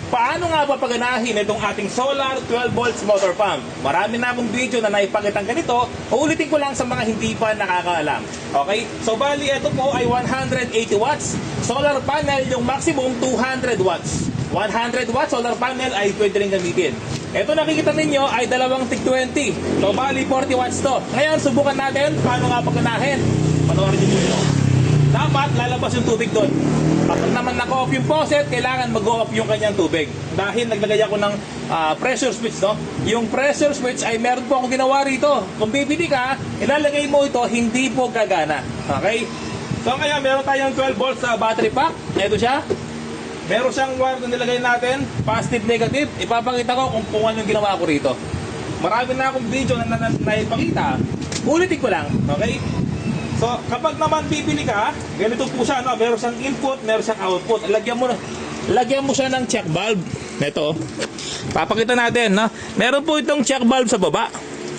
paano nga ba paganahin itong ating solar 12 volts motor pump? Marami na akong video na naipakitang ganito. Uulitin ko lang sa mga hindi pa nakakaalam. Okay? So bali, ito po ay 180 watts. Solar panel, yung maximum 200 watts. 100 watts solar panel ay pwede rin gamitin. Ito nakikita ninyo ay dalawang tig 20. So bali 40 watts to. Ngayon subukan natin paano nga paganahin. Panoorin niyo ito. Dapat lalabas yung tubig doon. Kapag naman naka-off yung faucet, kailangan mag-off yung kanyang tubig. Dahil naglagay ako ng pressure switch, no? Yung pressure switch ay meron po akong ginawa rito. Kung bibili ka, ilalagay mo ito, hindi po gagana. Okay? So ngayon, meron tayong 12 volts sa battery pack. Ito siya. Meron siyang wire na nilagay natin, positive, negative. Ipapakita ko kung ano yung ginawa ko rito. Marami na akong video na naipakita. Ulitin ko lang, okay? So, kapag naman bibili ka, ganito po siya, no? Meron siyang input, meron siyang output. Lagyan mo siya ng check valve. Ito, papakita natin, no? Meron po itong check valve sa baba,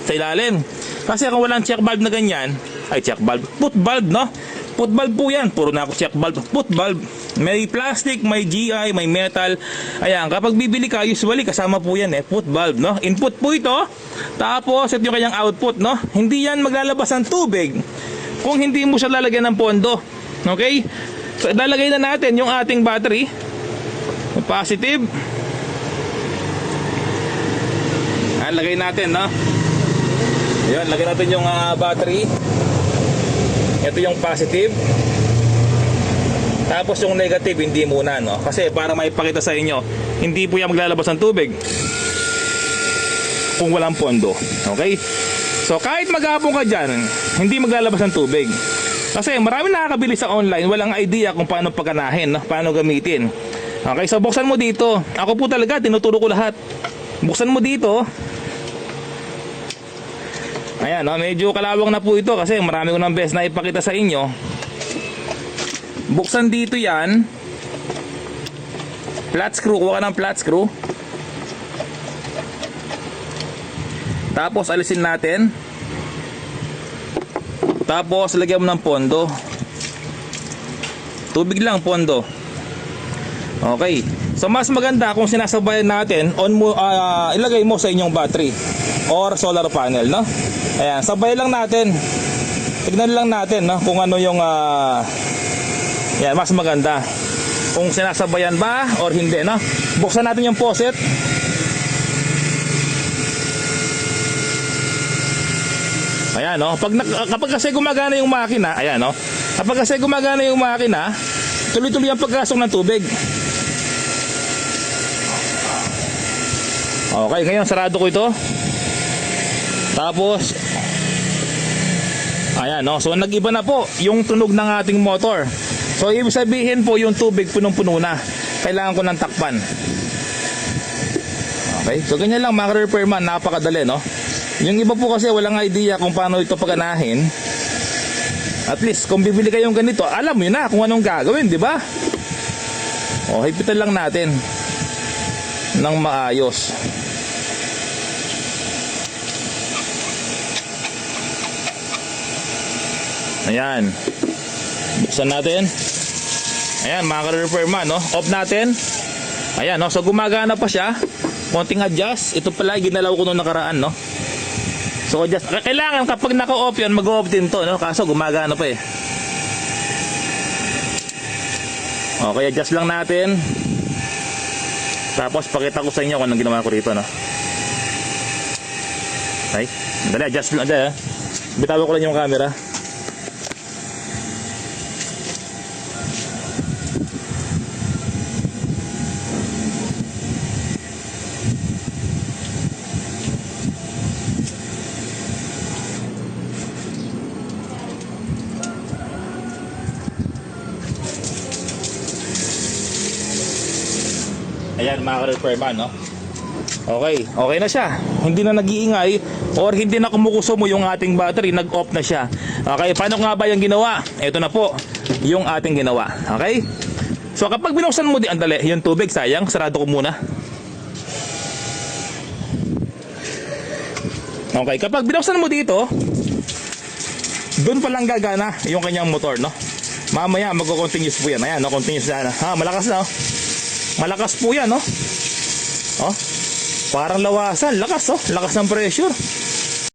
sa ilalim. Kasi kung walang check valve na ganyan, ay check valve, put valve, no? Put valve po yan, puro na ako check valve, put valve. May plastic, may GI, may metal. Ayan, kapag bibili ka, usually kasama po yan put valve, no? Input po ito, tapos ito yung kanyang output, no? Hindi yan maglalabas ng tubig kung hindi mo siya lalagyan ng pondo. Okay? So, lalagay na natin yung ating battery. Positive. Lagay natin, no? Ayan, lagay natin yung battery. Ito yung positive. Tapos yung negative, hindi muna, no? Kasi para maipakita sa inyo, hindi po yan maglalabas ng tubig kung walang pondo. Okay? So kahit maghapon ka dyan, hindi maglalabas ng tubig. Kasi marami nakakabili sa online, walang idea kung paano paganahin, no? Paano gamitin. Okay, so buksan mo dito. Ako po talaga, tinuturo ko lahat. Buksan mo dito. Ayan, no? Medyo kalawang na po ito kasi marami ko ng best na ipakita sa inyo. Buksan dito yan. Flat screw, kuha ka ng flat screw. Tapos alisin natin. Tapos lagyan mo ng pondo. Tubig lang, pondo. Okay. So mas maganda kung sinasabayan natin, ilagay mo sa inyong battery or solar panel, no? Ayan, sabay lang natin. Tignan lang natin, no, kung ano yung yan, mas maganda. Kung sinasabayan ba or hindi, no? Buksan natin yung faucet. Ayan, no? Kapag kasi gumagana yung makina, ayan, no? Kapag kasi gumagana yung makina, tuloy-tuloy ang pagkasok ng tubig. Okay, ngayon sarado ko ito. Tapos ayan, no? So nag-iba na po yung tunog ng ating motor. So ibig sabihin po yung tubig punong-puno na. Kailangan ko ng takpan. Okay, so ganyan lang mga repairman, napakadali, no? Yung iba po kasi walang idea kung paano ito paganahin. At least kung bibili kayong ganito, alam mo na kung anong gagawin, di ba? O, hipitan lang natin ng maayos. Ayan. Buksan natin. Ayan, mga repairman, no? Off natin. Ayan, no? So gumagana pa siya. Konting adjust. Ito pala ginalaw ko nung nakaraan, no? So adjust. Kailangan kapag naka-off yan, mag-off din to, no? Kaso gumagana pa eh. Okay, adjust lang natin. Tapos pakita ko sa inyo kung anong ginawa ko rito, no? Okay. Dali, adjust lang. Dali, bitawa ko lang yung camera. Ayan, mga repairman, no? Okay, okay na siya. Hindi na nag-iingay or hindi na kumukusumo yung ating battery, nag-off na siya. Okay, paano nga ba yung ginawa? Ito na po yung ating ginawa. Okay? So kapag binuksan mo di andali, yung tubig sayang, sarado ko muna. Okay, kapag binuksan mo dito, doon pa lang gagana yung kanyang motor, no? Mamaya magko-continuous po yan. Ayan, no? Continuous na. Ha, malakas na, oh. Malakas po yan, no? Oh, parang lawasan. Lakas, oh. Lakas ng pressure.